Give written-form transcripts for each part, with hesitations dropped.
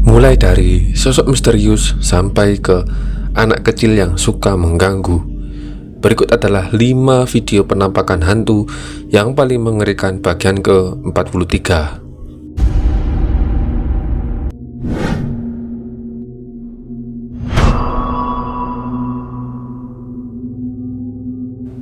Mulai dari sosok misterius sampai ke anak kecil yang suka mengganggu. Berikut adalah 5 video penampakan hantu yang paling mengerikan bagian ke-43.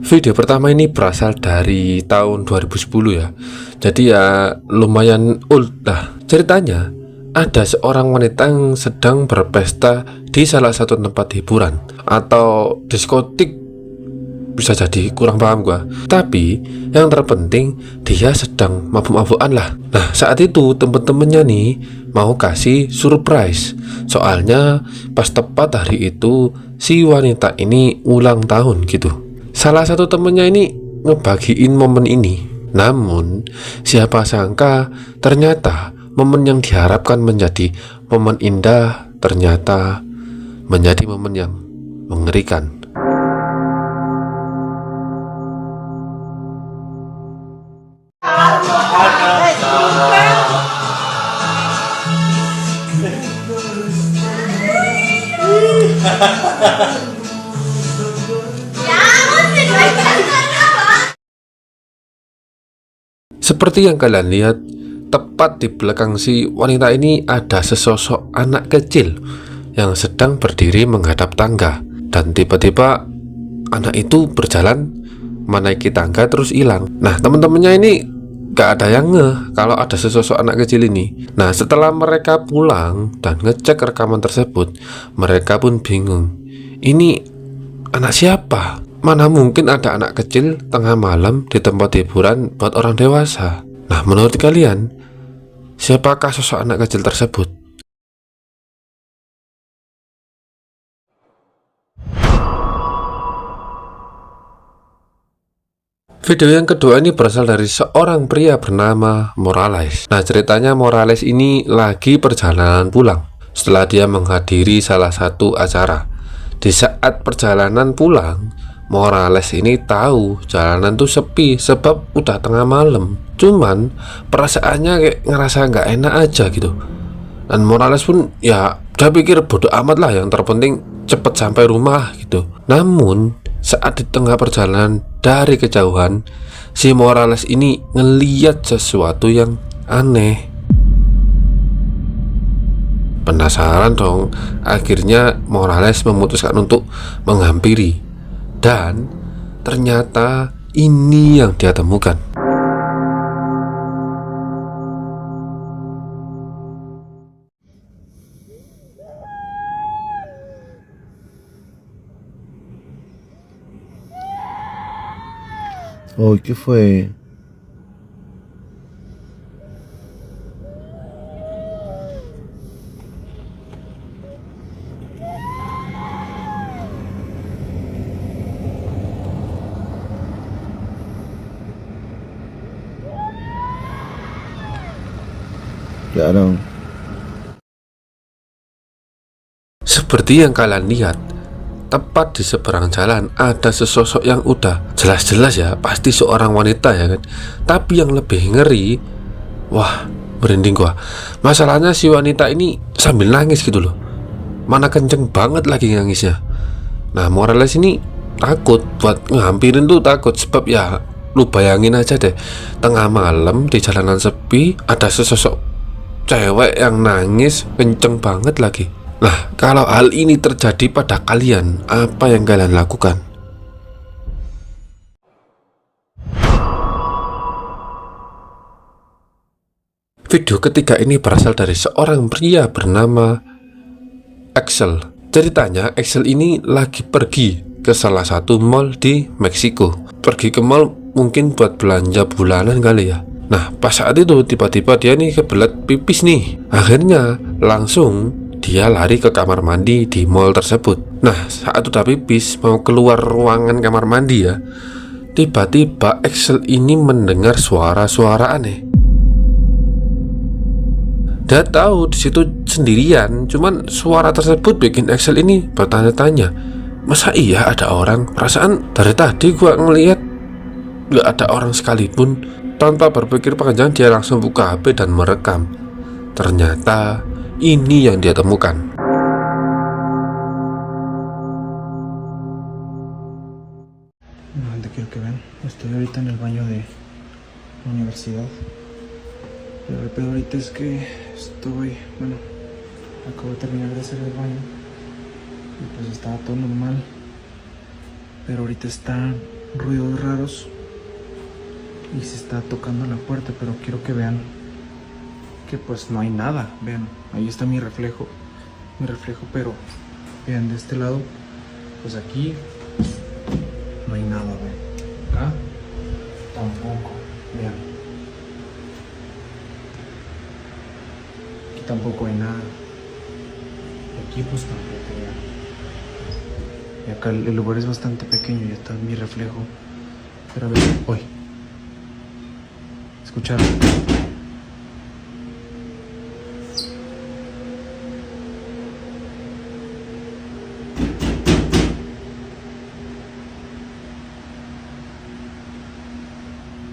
Video pertama ini berasal dari tahun 2010 ya. Jadi ya lumayan old lah. Ceritanya ada seorang wanita yang sedang berpesta di salah satu tempat hiburan atau diskotik, bisa jadi, kurang paham gua. Tapi yang terpenting dia sedang mabuk-mabukan lah. Nah, saat itu temen-temennya nih mau kasih surprise. Soalnya pas tepat hari itu si wanita ini ulang tahun gitu. Salah satu temennya ini ngebagiin momen ini. Namun siapa sangka ternyata momen yang diharapkan menjadi momen indah ternyata menjadi momen yang mengerikan. Seperti yang kalian lihat, tepat di belakang si wanita ini ada sesosok anak kecil yang sedang berdiri menghadap tangga. Dan tiba-tiba anak itu berjalan menaiki tangga terus hilang. Nah, teman-temannya ini gak ada yang ngeh kalau ada sesosok anak kecil ini. Nah, setelah mereka pulang dan ngecek rekaman tersebut, mereka pun bingung. Ini anak siapa? Mana mungkin ada anak kecil tengah malam di tempat hiburan buat orang dewasa. Nah, menurut kalian, siapakah sosok anak kecil tersebut? Video yang kedua ini berasal dari seorang pria bernama Morales. Nah, ceritanya Morales ini lagi perjalanan pulang setelah dia menghadiri salah satu acara. Di saat perjalanan pulang, Morales ini tahu jalanan tuh sepi sebab udah tengah malam. Cuman perasaannya kayak ngerasa nggak enak aja gitu. Dan Morales pun ya udah pikir bodoh amat lah, yang terpenting cepet sampai rumah gitu. Namun saat di tengah perjalanan dari kejauhan, si Morales ini ngeliat sesuatu yang aneh. Penasaran dong, akhirnya Morales memutuskan untuk menghampiri. Dan ternyata ini yang dia temukan. Oh, ¿qué fue? Claro. Seperti yang kalian lihat, tepat di seberang jalan ada sesosok yang udah jelas-jelas ya pasti seorang wanita ya kan. Tapi yang lebih ngeri, wah merinding gua, masalahnya si wanita ini sambil nangis gitu loh. Mana kenceng banget lagi nangisnya. Nah, Morales ini takut buat ngampirin tuh, takut sebab ya lu bayangin aja deh, tengah malam di jalanan sepi ada sesosok cewek yang nangis kenceng banget lagi. Nah, kalau hal ini terjadi pada kalian, apa yang kalian lakukan? Video ketiga ini berasal dari seorang pria bernama Axel. Ceritanya Axel ini lagi pergi ke salah satu mall di Meksiko. Pergi ke mall mungkin buat belanja bulanan kali ya. Nah, pas saat itu tiba-tiba dia nih kebelet pipis nih. Akhirnya langsung dia lari ke kamar mandi di mall tersebut. Nah, saat udah pipis mau keluar ruangan kamar mandi ya, tiba-tiba Axel ini mendengar suara-suara aneh. Dia tahu di situ sendirian, cuman suara tersebut bikin Axel ini bertanya-tanya, masa iya ada orang? Perasaan dari tadi gua ngeliat gak ada orang sekalipun. Tanpa berpikir panjang dia langsung buka HP dan merekam. Ternyata ini yang dia temukan. No, gente, quiero que vean. Estoy ahorita en el baño de la universidad. Pero el pedo ahorita es que acabo de terminar de hacer el baño. Y pues estaba todo normal. Pero ahorita están ruidos raros. Y se está tocando la puerta, pero quiero que vean que pues no hay nada. Vean, ahí está mi reflejo. Pero vean, de este lado, pues aquí no hay nada, vean. Acá tampoco, vean. Aquí tampoco hay nada. Aquí pues tampoco, vean. Y acá el lugar es bastante pequeño y está mi reflejo. Pero a ver, hoy. ¿Escucharon?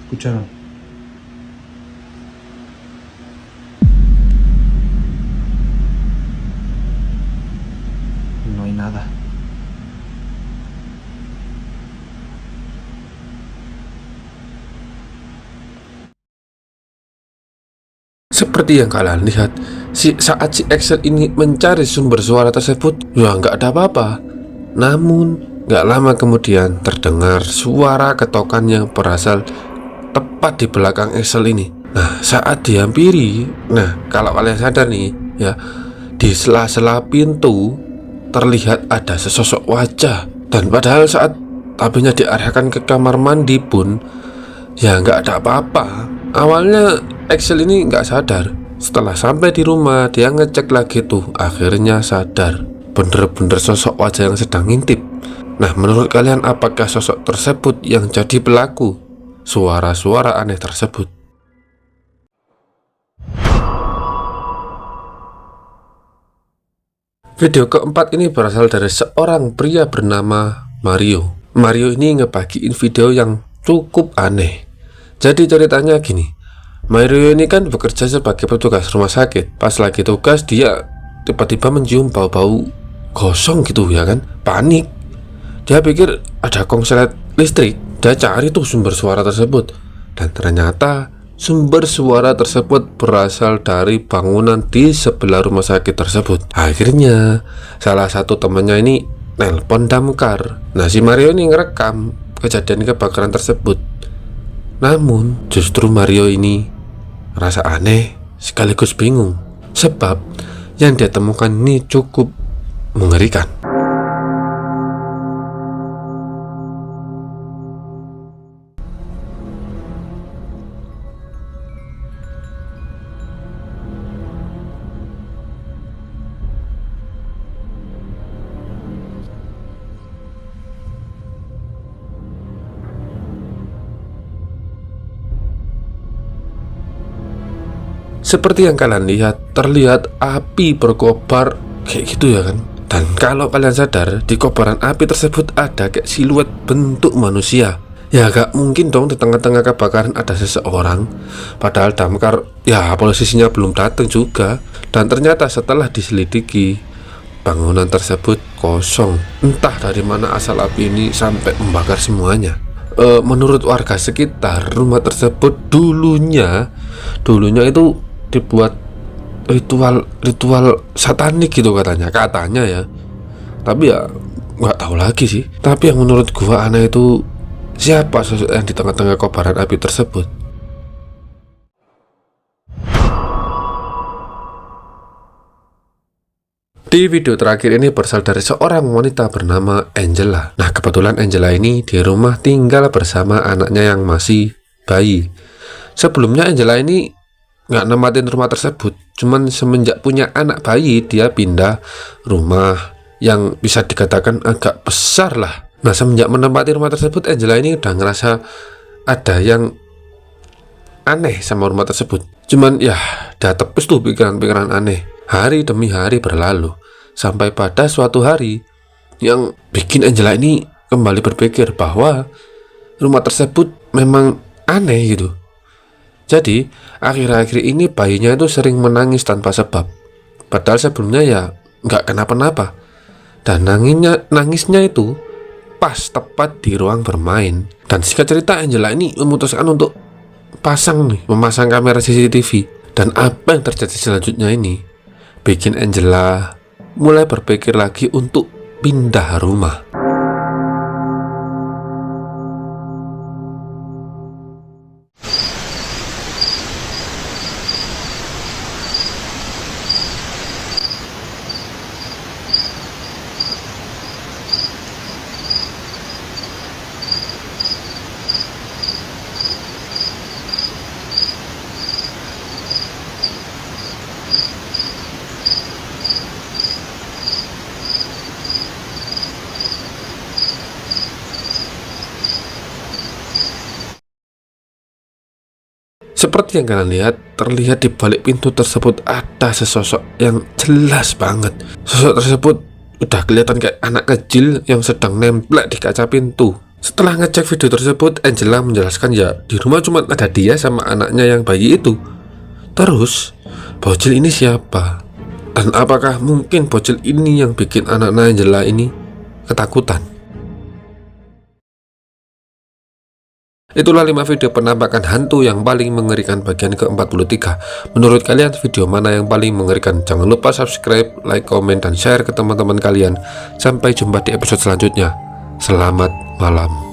¿Escucharon? No hay nada. Seperti yang kalian lihat, saat si Excel ini mencari sumber suara tersebut, ya nggak ada apa-apa. Namun, nggak lama kemudian terdengar suara ketokan yang berasal tepat di belakang Excel ini. Nah, saat dihampiri, kalau kalian sadar nih, ya, di sela-sela pintu terlihat ada sesosok wajah. Dan padahal saat tabinya diarahkan ke kamar mandi pun, ya nggak ada apa-apa. Awalnya Excel ini nggak sadar. Setelah sampai di rumah, dia ngecek lagi tuh, akhirnya sadar. Bener-bener sosok wajah yang sedang ngintip. Nah, menurut kalian apakah sosok tersebut yang jadi pelaku suara-suara aneh tersebut? Video keempat ini berasal dari seorang pria bernama Mario. Mario ini ngebagiin video yang cukup aneh. Jadi ceritanya gini, Mario ini kan bekerja sebagai petugas rumah sakit. Pas lagi tugas, dia tiba-tiba mencium bau-bau gosong gitu ya kan. Panik. Dia pikir ada konslet listrik. Dia cari tuh sumber suara tersebut. Dan ternyata sumber suara tersebut berasal dari bangunan di sebelah rumah sakit tersebut. Akhirnya salah satu temannya ini nelpon damkar. Nah, si Mario ini ngerekam kejadian kebakaran tersebut. Namun justru Mario ini rasa aneh sekaligus bingung, sebab yang dia temukan ini cukup mengerikan. Seperti yang kalian lihat, terlihat api berkobar kayak gitu ya kan. Dan kalau kalian sadar, di kobaran api tersebut ada kayak siluet bentuk manusia. Ya gak mungkin dong di tengah-tengah kebakaran ada seseorang. Padahal damkar, ya posisinya belum datang juga. Dan ternyata setelah diselidiki, bangunan tersebut kosong. Entah dari mana asal api ini sampai membakar semuanya. Menurut warga sekitar, rumah tersebut dulunya itu dibuat ritual satanik gitu katanya ya. Tapi ya nggak tahu lagi sih. Tapi yang menurut gua aneh itu, siapa sosok yang di tengah-tengah kobaran api tersebut? Di video terakhir ini berasal dari seorang wanita bernama Angela. Nah, kebetulan Angela ini di rumah tinggal bersama anaknya yang masih bayi. Sebelumnya Angela ini nggak nempatin rumah tersebut, cuman semenjak punya anak bayi dia pindah rumah yang bisa dikatakan agak besar lah. Nah, semenjak menempati rumah tersebut, Angela ini udah ngerasa ada yang aneh sama rumah tersebut. Cuman ya udah tepus tuh pikiran-pikiran aneh. Hari demi hari berlalu, sampai pada suatu hari yang bikin Angela ini kembali berpikir bahwa rumah tersebut memang aneh gitu. Jadi, akhir-akhir ini bayinya itu sering menangis tanpa sebab. Padahal sebelumnya ya nggak kenapa-napa. Dan nangisnya itu pas tepat di ruang bermain. Dan singkat cerita, Angela ini memutuskan untuk memasang kamera CCTV. Dan apa yang terjadi selanjutnya ini bikin Angela mulai berpikir lagi untuk pindah rumah. Seperti yang kalian lihat, terlihat di balik pintu tersebut ada sesosok yang jelas banget. Sosok tersebut udah kelihatan kayak anak kecil yang sedang nemplek di kaca pintu. Setelah ngecek video tersebut, Angela menjelaskan ya di rumah cuma ada dia sama anaknya yang bayi itu. Terus, bocil ini siapa? Dan apakah mungkin bocil ini yang bikin anak Angela ini ketakutan? Itulah 5 video penampakan hantu yang paling mengerikan bagian ke-43. Menurut kalian video mana yang paling mengerikan? Jangan lupa subscribe, like, komen, dan share ke teman-teman kalian. Sampai jumpa di episode selanjutnya. Selamat malam.